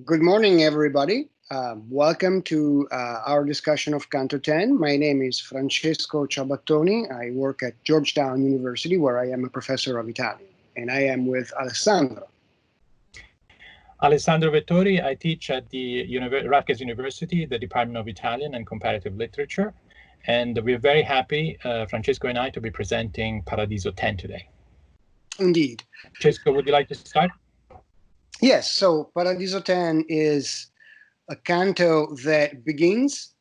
Good morning, everybody. Welcome to our discussion of Canto 10. My name is Francesco Ciabattoni. I work at Georgetown University, where I am a professor of Italian, and I am with Alessandro. Alessandro Vettori. I teach at the Rutgers University, the Department of Italian and Comparative Literature, and we're very happy, Francesco and I, to be presenting Paradiso 10 today. Indeed. Francesco, would you like to start? Yes, so Paradiso 10 is a canto that begins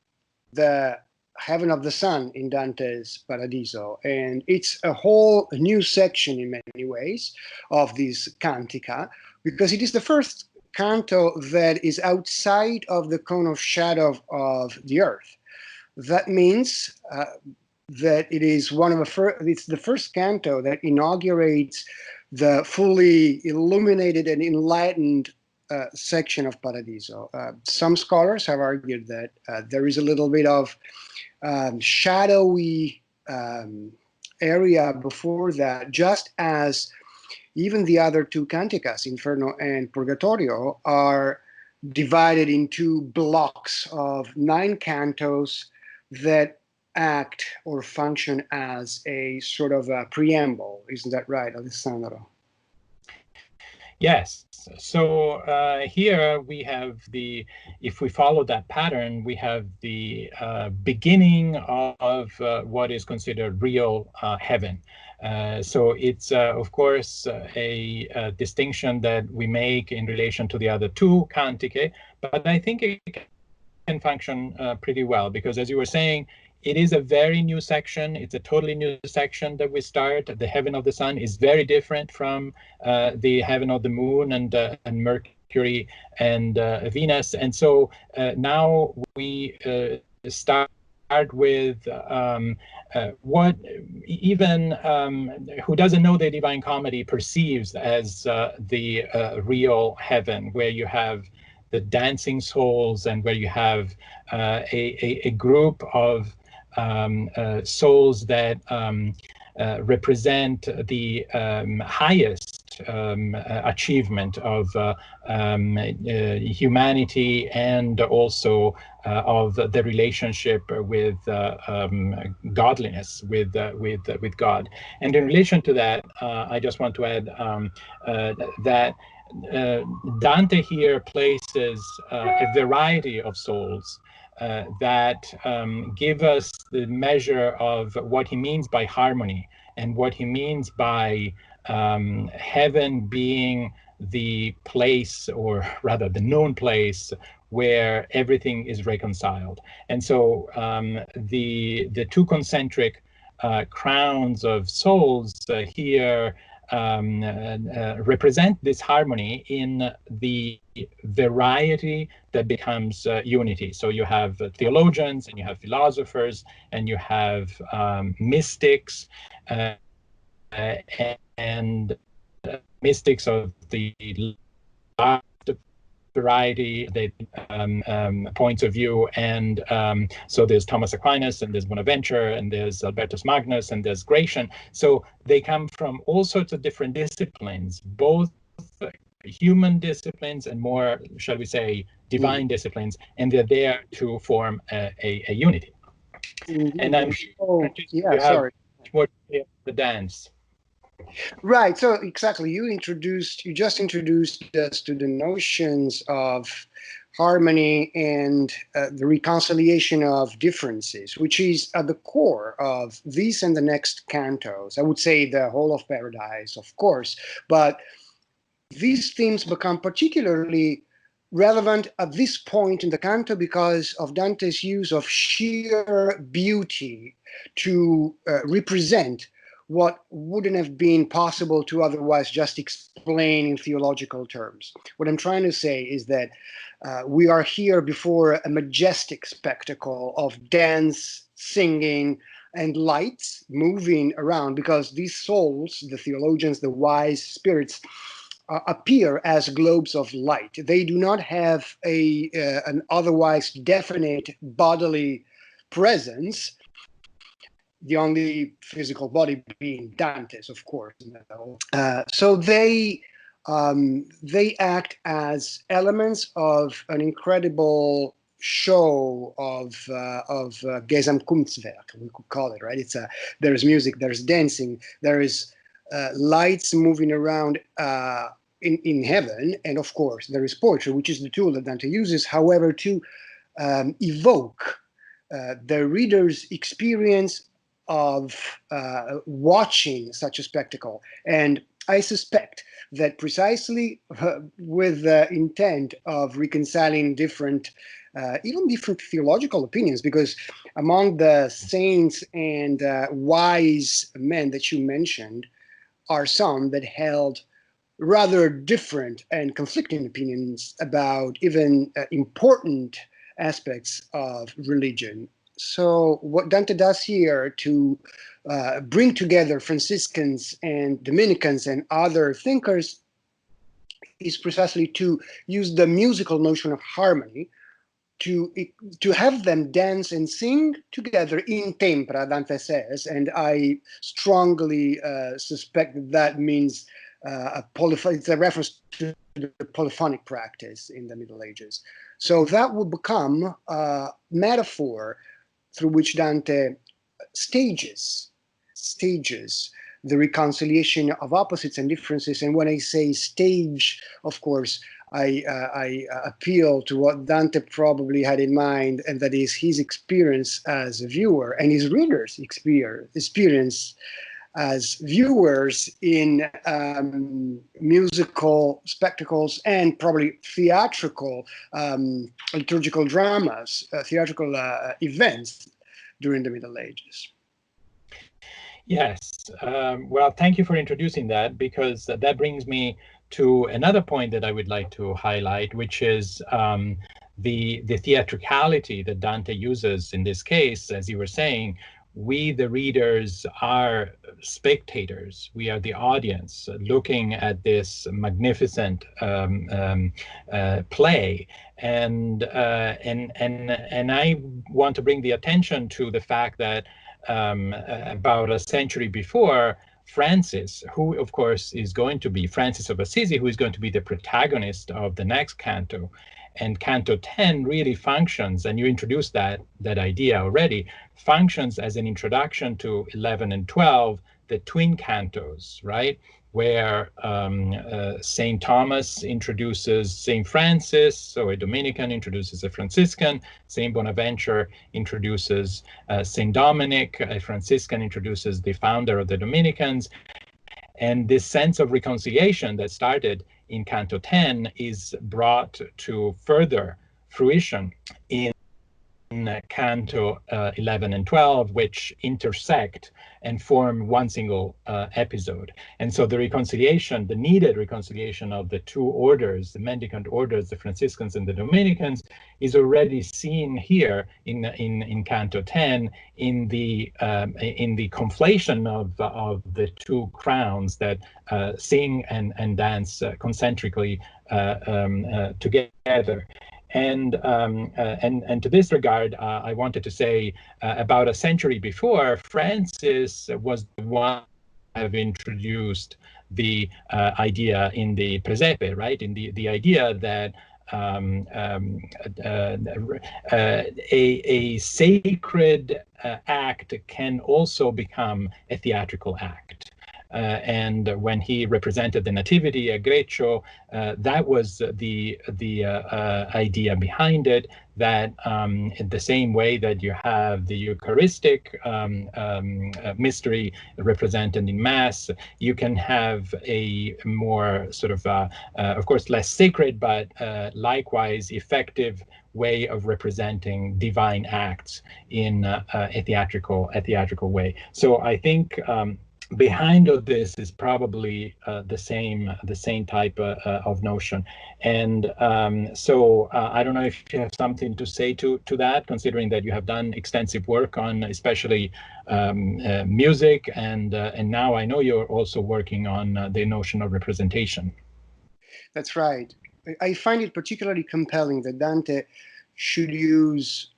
the heaven of the sun in Dante's Paradiso, and it's a whole new section in many ways of this cantica, because it is the first canto that is outside of the cone of shadow of the earth. That means that it is it's the first canto that inaugurates the fully illuminated and enlightened section of Paradiso. Some scholars have argued that there is a little bit of shadowy area before that, just as even the other two canticas, Inferno and Purgatorio, are divided into blocks of 9 cantos that act or function as a sort of a preamble. Isn't that right, Alessandro? Yes. So here we have if we follow that pattern, we have the beginning of what is considered real heaven. So it's, of course, a distinction that we make in relation to the other two cantiche, but I think it can function pretty well, because as you were saying, it is a very new section. It's a totally new section that we start. The heaven of the sun is very different from the heaven of the moon and Mercury and Venus. And so now we start with what even who doesn't know the Divine Comedy perceives as the real heaven, where you have the dancing souls and where you have a group of souls that represent the highest achievement of humanity, and also of the relationship with godliness, with God. And in relation to that, I just want to add that Dante here places a variety of souls that give us the measure of what he means by harmony, and what he means by heaven being the place, or rather the known place, where everything is reconciled. And so the two concentric crowns of souls here represent this harmony in the variety that becomes unity. So you have theologians, and you have philosophers, and you have mystics, and mystics of the last variety, the points of view. And so there's Thomas Aquinas, and there's Bonaventure, and there's Albertus Magnus, and there's Gratian. So they come from all sorts of different disciplines, both human disciplines and more, shall we say, divine disciplines, and they're there to form a unity. And I'm sure you have more to the dance. Right. So exactly, you just introduced us to the notions of harmony and the reconciliation of differences, which is at the core of this and the next cantos. I would say the whole of Paradise, of course, but these themes become particularly relevant at this point in the canto because of Dante's use of sheer beauty to represent what wouldn't have been possible to otherwise just explain in theological terms. What I'm trying to say is that we are here before a majestic spectacle of dance, singing, and lights moving around, because these souls, the theologians, the wise spirits, appear as globes of light. They do not have an otherwise definite bodily presence, the only physical body being Dante's, of course. So they they act as elements of an incredible show of Gesamtkunstwerk, we could call it, right? There's music, there's dancing, there is lights moving around in heaven, and of course there is poetry, which is the tool that Dante uses, however, to evoke the reader's experience of watching such a spectacle. And I suspect that precisely with the intent of reconciling different, even different theological opinions, because among the saints and wise men that you mentioned are some that held rather different and conflicting opinions about even important aspects of religion. So what Dante does here to bring together Franciscans and Dominicans and other thinkers is precisely to use the musical notion of harmony to have them dance and sing together in tempra, Dante says, and I strongly suspect that means it's a reference to the polyphonic practice in the Middle Ages. So that would become a metaphor through which Dante stages the reconciliation of opposites and differences. And when I say stage, of course, I appeal to what Dante probably had in mind, and that is his experience as a viewer and his readers' experience as viewers in musical spectacles and probably theatrical liturgical dramas, theatrical events during the Middle Ages. Yes. Well, thank you for introducing that, because that brings me to another point that I would like to highlight, which is the theatricality that Dante uses in this case. As you were saying, we, the readers, are spectators. We are the audience looking at this magnificent play. And I want to bring the attention to the fact that about a century before, Francis, who of course is going to be Francis of Assisi, who is going to be the protagonist of the next canto, and Canto 10 really functions, and you introduced that idea already, functions as an introduction to 11 and 12, the twin cantos, right? Where St. Thomas introduces St. Francis, so a Dominican introduces a Franciscan, St. Bonaventure introduces St. Dominic, a Franciscan introduces the founder of the Dominicans. And this sense of reconciliation that started in Canto 10 is brought to further fruition in Canto 11 and 12, which intersect and form one single episode. And so the reconciliation, the needed reconciliation of the two orders, the mendicant orders, the Franciscans and the Dominicans, is already seen here in Canto 10 in the conflation of the two crowns that sing and dance concentrically together. And to this regard, I wanted to say about a century before, Francis was the one to have introduced the idea in the presepe, right? In the idea that a sacred act can also become a theatrical act. And when he represented the Nativity at Greccio, that was the idea behind it, that in the same way that you have the Eucharistic mystery represented in Mass, you can have a more sort of course, less sacred, but likewise effective way of representing divine acts in a theatrical way. So I think behind all this is probably the same type of notion. And so I don't know if you have something to say to that, considering that you have done extensive work on especially music, and now I know you're also working on the notion of representation. That's right. I find it particularly compelling that Dante should use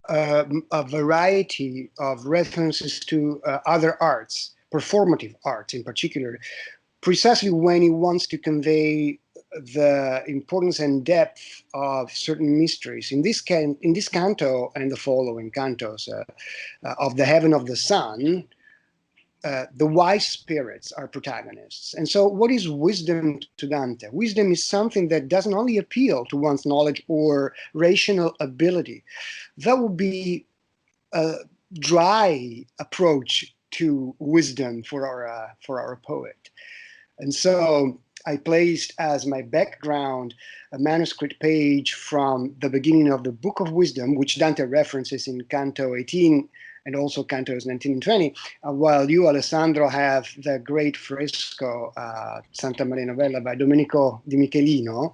a variety of references to other arts, performative arts in particular, precisely when he wants to convey the importance and depth of certain mysteries. In this canto and the following cantos of the Heaven of the Sun, the wise spirits are protagonists. And so what is wisdom to Dante? Wisdom is something that doesn't only appeal to one's knowledge or rational ability. That would be a dry approach to wisdom for our poet. And so I placed as my background a manuscript page from the beginning of the Book of Wisdom, which Dante references in Canto 18 and also Cantos 19 and 20, while you, Alessandro, have the great fresco, Santa Maria Novella by Domenico Di Michelino.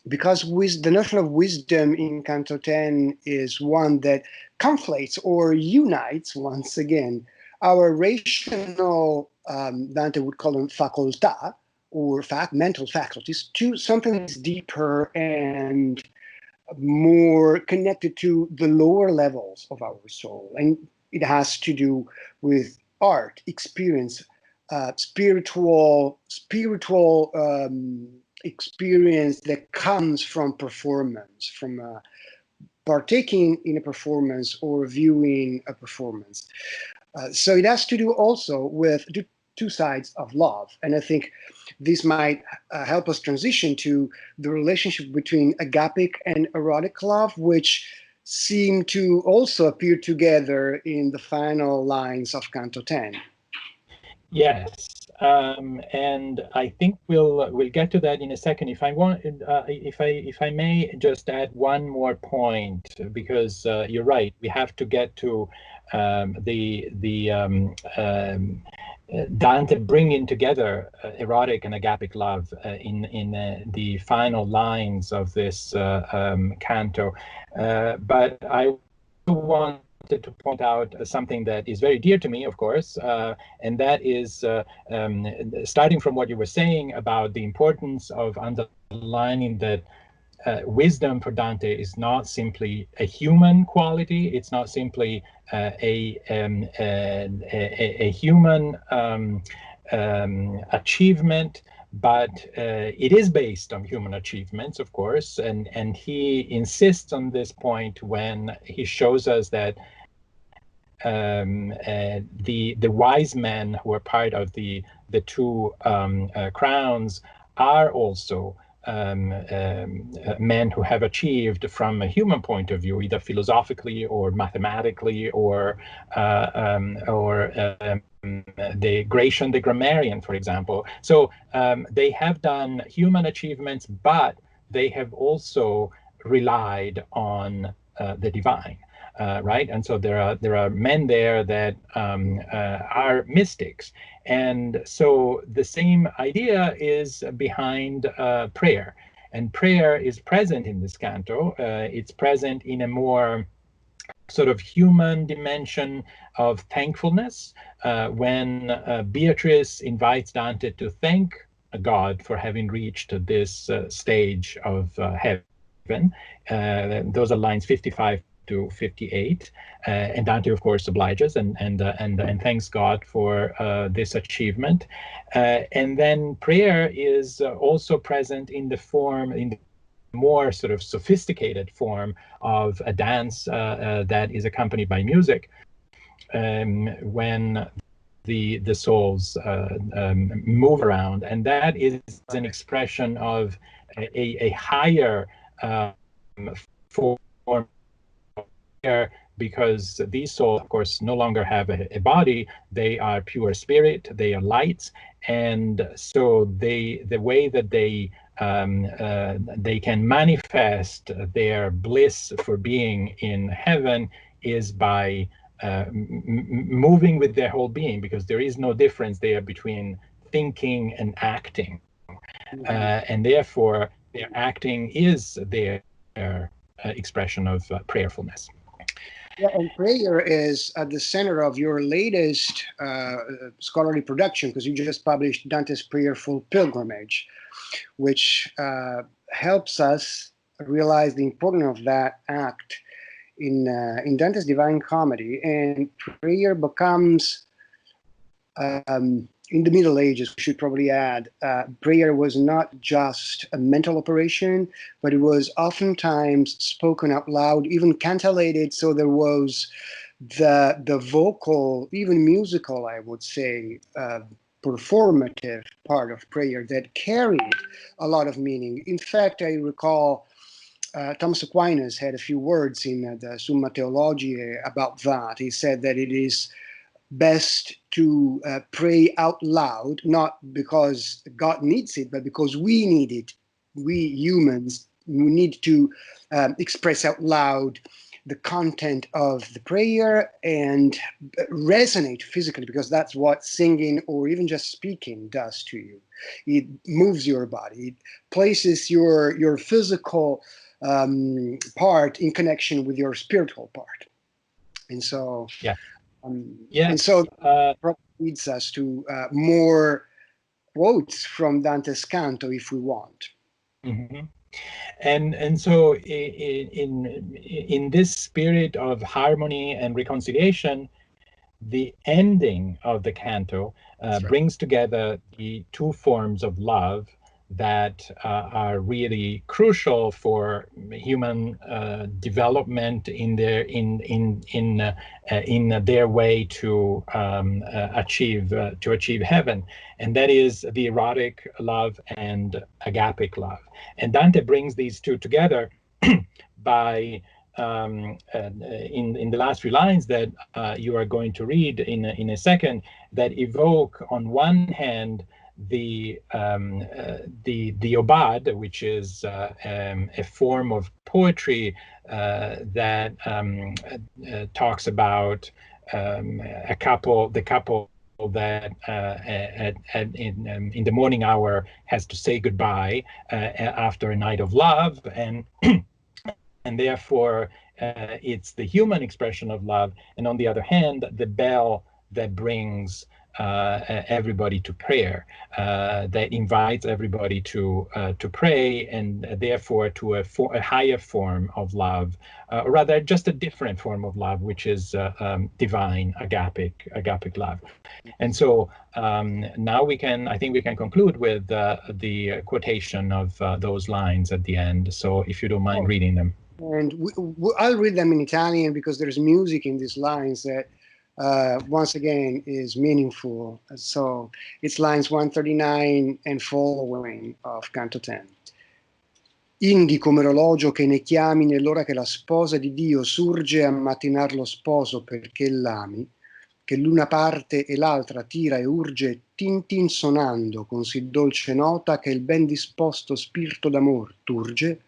Because the notion of wisdom in Canto 10 is one that conflates or unites, once again, our rational, Dante would call them facoltà, or mental faculties, to something that's deeper and more connected to the lower levels of our soul. And it has to do with art, experience, spiritual experience that comes from performance, from partaking in a performance or viewing a performance. So it has to do also with two sides of love. And I think this might help us transition to the relationship between agapic and erotic love, which seem to also appear together in the final lines of Canto 10. Yes, and I think we'll get to that in a second. If I may just add one more point, because you're right, we have to get to Dante bringing together erotic and agapic love in the final lines of this canto. But I wanted to point out something that is very dear to me, of course, and that is starting from what you were saying about the importance of underlining that wisdom for Dante is not simply a human quality. It's not simply a human achievement, but it is based on human achievements, of course. And he insists on this point when he shows us that the wise men who are part of the two crowns are also men who have achieved from a human point of view, either philosophically or mathematically, or the Gratian the grammarian, for example. So they have done human achievements, but they have also relied on the divine. Right, and so there are men there that are mystics, and so the same idea is behind prayer, and prayer is present in this canto. It's present in a more sort of human dimension of thankfulness when Beatrice invites Dante to thank God for having reached this stage of heaven. Those are lines 55 to 58, and Dante, of course, obliges and thanks God for this achievement. And then prayer is also present in the more sort of sophisticated form of a dance that is accompanied by music, when the souls move around, and that is an expression of a higher form, because these souls, of course, no longer have a body. They are pure spirit, they are lights, and so the way that they can manifest their bliss for being in heaven is by moving with their whole being, because there is no difference there between thinking and acting, and therefore their acting is their expression of prayerfulness. Yeah, and prayer is at the center of your latest scholarly production, because you just published Dante's Prayerful Pilgrimage, which helps us realize the importance of that act in Dante's Divine Comedy. And prayer becomes in the Middle Ages, we should probably add, prayer was not just a mental operation, but it was oftentimes spoken out loud, even cantillated. So there was the vocal, even musical, I would say, performative part of prayer that carried a lot of meaning. In fact, I recall Thomas Aquinas had a few words in the Summa Theologiae about that. He said that it is best to pray out loud, not because God needs it, but because we need it. We humans, we need to express out loud the content of the prayer and resonate physically, because that's what singing or even just speaking does to you. It moves your body. It places your physical part in connection with your spiritual part. And so, yeah. And so probably leads us to more quotes from Dante's Canto, if we want. Mm-hmm. And so in this spirit of harmony and reconciliation, the ending of the canto brings together the two forms of love that are really crucial for human development in their way to achieve heaven, and that is the erotic love and agapic love. And Dante brings these two together by in the last few lines that you are going to read in a second, that evoke on one hand the obad, which is a form of poetry that talks about the couple that in the morning hour has to say goodbye after a night of love, and therefore it's the human expression of love, and on the other hand, the bell that brings everybody to prayer, that invites everybody to pray, and therefore to a higher form of love, rather just a different form of love, which is divine agapic love. And so now I think we can conclude with the quotation of those lines at the end. So if you don't mind reading them. And I'll read them in Italian because there's music in these lines that once again is meaningful. So it's lines 139 and following of Canto 10. Indi come l'orologio che ne chiami nell'ora che la sposa di Dio surge a mattinar lo sposo perché l'ami, che l'una parte e l'altra tira e urge tintin sonando con sì dolce nota che il ben disposto spirito d'amor turge,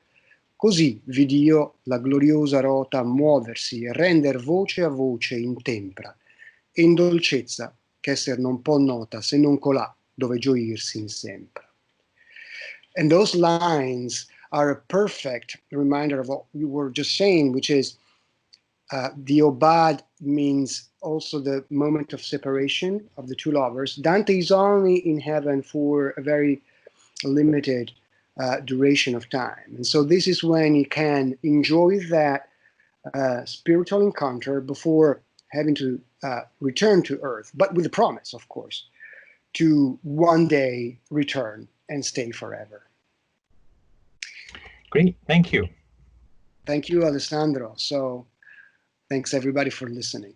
così vidi io la gloriosa rota muoversi e render voce a voce in tempra e in dolcezza ch'esser non può nota se non colà dove gioirsi in sempre. And those lines are a perfect reminder of what we were just saying, which is the obad means also the moment of separation of the two lovers. Dante is only in heaven for a very limited duration of time. And so this is when he can enjoy that spiritual encounter before having to return to earth, but with the promise, of course, to one day return and stay forever. Great, thank you. Thank you, Alessandro. So thanks everybody for listening.